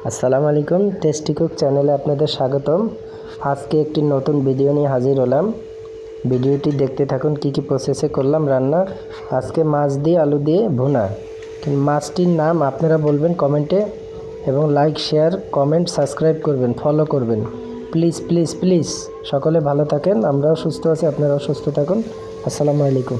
আসসালামু আলাইকুম, tasty cook চ্যানেলে আপনাদের স্বাগতম। আজকে একটি নতুন ভিডিও নিয়ে হাজির হলাম। ভিডিওটি দেখতে থাকুন কি কি প্রসেসে করলাম রান্না। আজকে মাছ দিয়ে আলু দিয়ে ভুনা। মাছটির নাম আপনারা বলবেন কমেন্টে, এবং লাইক, শেয়ার, কমেন্ট, সাবস্ক্রাইব করবেন, ফলো করবেন। প্লিজ প্লিজ প্লিজ সকলে ভালো থাকেন, আমরাও সুস্থ আছি, আপনারাও সুস্থ থাকুন। আসসালামু আলাইকুম।